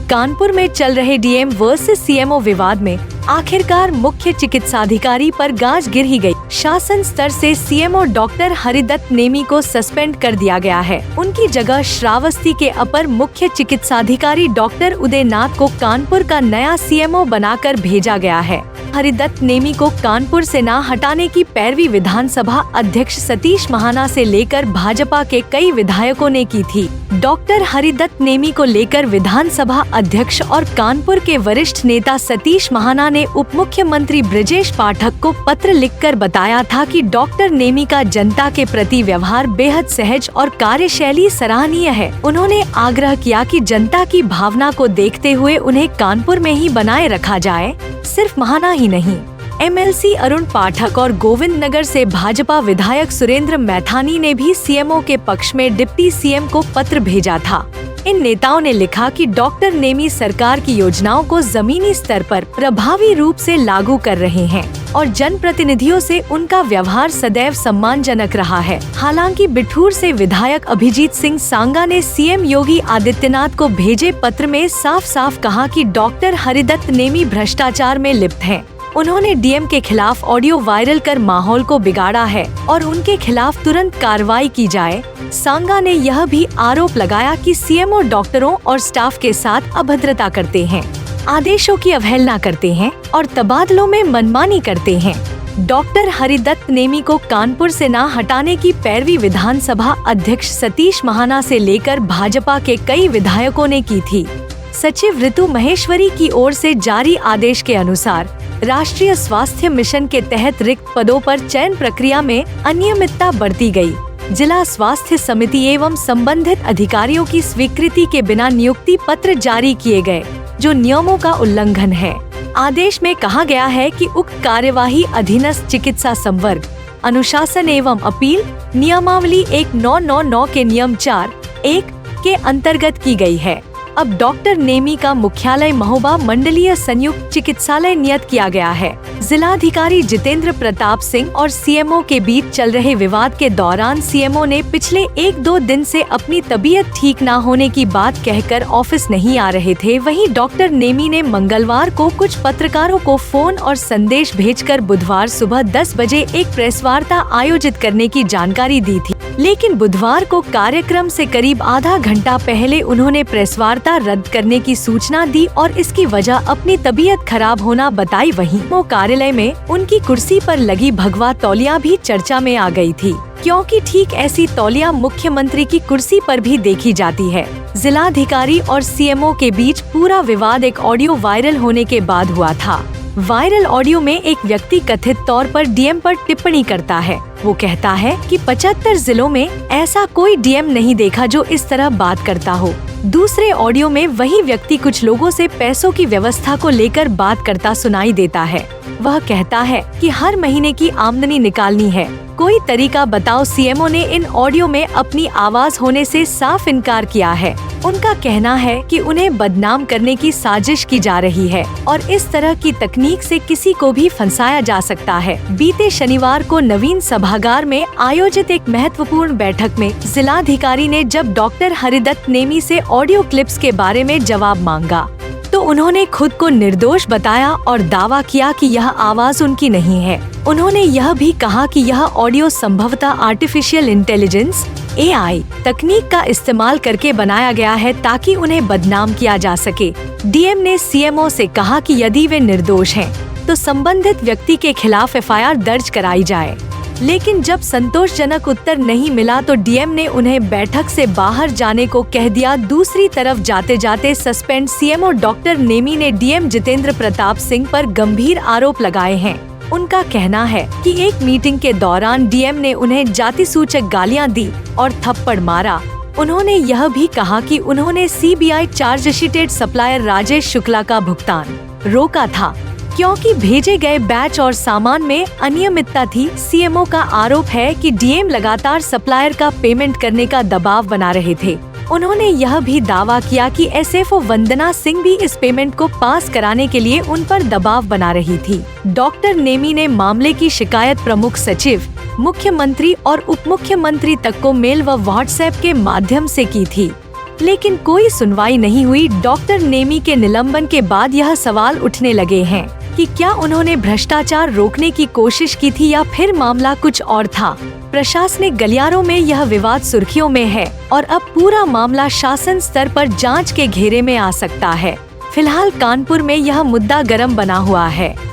कानपुर में चल रहे डीएम वर्सेस सीएमओ विवाद में आखिरकार मुख्य चिकित्साधिकारी पर गाज गिर ही गई। शासन स्तर से सीएमओ डॉक्टर हरिदत्त नेमी को सस्पेंड कर दिया गया है। उनकी जगह श्रावस्ती के अपर मुख्य चिकित्साधिकारी डॉक्टर उदयनाथ को कानपुर का नया सीएमओ बनाकर भेजा गया है। हरिदत्त नेमी को कानपुर से न हटाने की पैरवी विधानसभा अध्यक्ष सतीश महाना से लेकर भाजपा के कई विधायकों ने की थी। डॉक्टर हरिदत्त नेमी को लेकर विधानसभा अध्यक्ष और कानपुर के वरिष्ठ नेता सतीश महाना ने उप मुख्यमंत्री ब्रजेश पाठक को पत्र लिखकर बताया था कि डॉक्टर नेमी का जनता के प्रति व्यवहार बेहद सहज और कार्यशैली सराहनीय है। उन्होंने आग्रह किया कि जनता की भावना को देखते हुए उन्हें कानपुर में ही बनाए रखा जाए। सिर्फ महाना ही नहीं, एमएलसी अरुण पाठक और गोविंद नगर से भाजपा विधायक सुरेंद्र मैथानी ने भी सीएमओ के पक्ष में डिप्टी सीएम को पत्र भेजा था। इन नेताओं ने लिखा कि डॉक्टर नेमी सरकार की योजनाओं को जमीनी स्तर पर प्रभावी रूप से लागू कर रहे हैं और जनप्रतिनिधियों से उनका व्यवहार सदैव सम्मानजनक रहा है। हालांकि बिठूर से विधायक अभिजीत सिंह सांगा ने सीएम योगी आदित्यनाथ को भेजे पत्र में साफ साफ कहा कि डॉक्टर हरिदत्त नेमी भ्रष्टाचार में लिप्त हैं। उन्होंने डीएम के खिलाफ ऑडियो वायरल कर माहौल को बिगाड़ा है और उनके खिलाफ तुरंत कार्रवाई की जाए। सांगा ने यह भी आरोप लगाया कि सीएमओ डॉक्टरों और स्टाफ के साथ अभद्रता करते हैं, आदेशों की अवहेलना करते हैं और तबादलों में मनमानी करते हैं। डॉक्टर हरिदत्त नेमी को कानपुर से न हटाने की पैरवी विधानसभा अध्यक्ष सतीश महाना से लेकर भाजपा के कई विधायकों ने की थी। सचिव ऋतु महेश्वरी की ओर से जारी आदेश के अनुसार राष्ट्रीय स्वास्थ्य मिशन के तहत रिक्त पदों पर चयन प्रक्रिया में अनियमितता बरती गई। जिला स्वास्थ्य समिति एवं संबंधित अधिकारियों की स्वीकृति के बिना नियुक्ति पत्र जारी किए गए, जो नियमों का उल्लंघन है। आदेश में कहा गया है कि उक्त कार्यवाही अधीनस्थ चिकित्सा संवर्ग अनुशासन एवं अपील नियमावली 1999 के नियम 4(1) के अंतर्गत की गई है। अब डॉक्टर नेमी का मुख्यालय महोबा मंडलीय संयुक्त चिकित्सालय नियत किया गया है। जिलाधिकारी जितेंद्र प्रताप सिंह और सीएमओ के बीच चल रहे विवाद के दौरान सीएमओ ने पिछले 1-2 दिन से अपनी तबीयत ठीक न होने की बात कहकर ऑफिस नहीं आ रहे थे। वहीं डॉक्टर नेमी ने मंगलवार को कुछ पत्रकारों को फोन और संदेश भेजकर बुधवार सुबह 10 बजे एक प्रेस वार्ता आयोजित करने की जानकारी दी थी, लेकिन बुधवार को कार्यक्रम से करीब आधा घंटा पहले उन्होंने प्रेस वार्ता रद्द करने की सूचना दी और इसकी वजह अपनी तबीयत खराब होना बताई। वहीं वो कार्यालय में उनकी कुर्सी पर लगी भगवा तौलिया भी चर्चा में आ गई थी, क्योंकि ठीक ऐसी तौलिया मुख्यमंत्री की कुर्सी पर भी देखी जाती है। जिलाधिकारी और सीएमओ के बीच पूरा विवाद एक ऑडियो वायरल होने के बाद हुआ था। वायरल ऑडियो में एक व्यक्ति कथित तौर पर डीएम पर टिप्पणी करता है। वो कहता है कि 75 जिलों में ऐसा कोई डीएम नहीं देखा जो इस तरह बात करता हो। दूसरे ऑडियो में वही व्यक्ति कुछ लोगों से पैसों की व्यवस्था को लेकर बात करता सुनाई देता है। वह कहता है कि हर महीने की आमदनी निकालनी है, कोई तरीका बताओ। सीएमओ ने इन ऑडियो में अपनी आवाज होने से साफ इनकार किया है। उनका कहना है कि उन्हें बदनाम करने की साजिश की जा रही है और इस तरह की तकनीक से किसी को भी फंसाया जा सकता है। बीते शनिवार को नवीन सभागार में आयोजित एक महत्वपूर्ण बैठक में जिलाधिकारी ने जब डॉक्टर हरिदत्त नेमी से ऑडियो क्लिप्स के बारे में जवाब मांगा तो उन्होंने खुद को निर्दोष बताया और दावा किया कि यह आवाज उनकी नहीं है। उन्होंने यह भी कहा कि यह ऑडियो संभवतः आर्टिफिशियल इंटेलिजेंस (AI) तकनीक का इस्तेमाल करके बनाया गया है ताकि उन्हें बदनाम किया जा सके। डीएम ने सीएमओ से कहा कि यदि वे निर्दोष हैं, तो संबंधित व्यक्ति के खिलाफ एफआईआर दर्ज कराई जाए। लेकिन जब संतोषजनक उत्तर नहीं मिला तो डीएम ने उन्हें बैठक से बाहर जाने को कह दिया। दूसरी तरफ जाते जाते सस्पेंड सीएमओ डॉक्टर नेमी ने डीएम जितेंद्र प्रताप सिंह पर गंभीर आरोप लगाए हैं। उनका कहना है कि एक मीटिंग के दौरान डीएम ने उन्हें जाति सूचक गालियां दी और थप्पड़ मारा। उन्होंने यह भी कहा कि उन्होंने CBI chargesheeted supplier Rajesh Shukla का भुगतान रोका था क्योंकि भेजे गए बैच और सामान में अनियमितता थी। सीएमओ का आरोप है कि डीएम लगातार सप्लायर का पेमेंट करने का दबाव बना रहे थे। उन्होंने यह भी दावा किया कि एसएफओ वंदना सिंह भी इस पेमेंट को पास कराने के लिए उन पर दबाव बना रही थी। डॉक्टर नेमी ने मामले की शिकायत प्रमुख सचिव, मुख्यमंत्री और उप मुख्यमंत्री तक को मेल व व्हाट्सएप के माध्यम से की थी। लेकिन कोई सुनवाई नहीं हुई। डॉक्टर नेमी के निलंबन के बाद यह सवाल उठने लगे हैं कि क्या उन्होंने भ्रष्टाचार रोकने की कोशिश की थी या फिर मामला कुछ और था। प्रशासनिक गलियारों में यह विवाद सुर्खियों में है और अब पूरा मामला शासन स्तर पर जांच के घेरे में आ सकता है। फिलहाल कानपुर में यह मुद्दा गर्म बना हुआ है।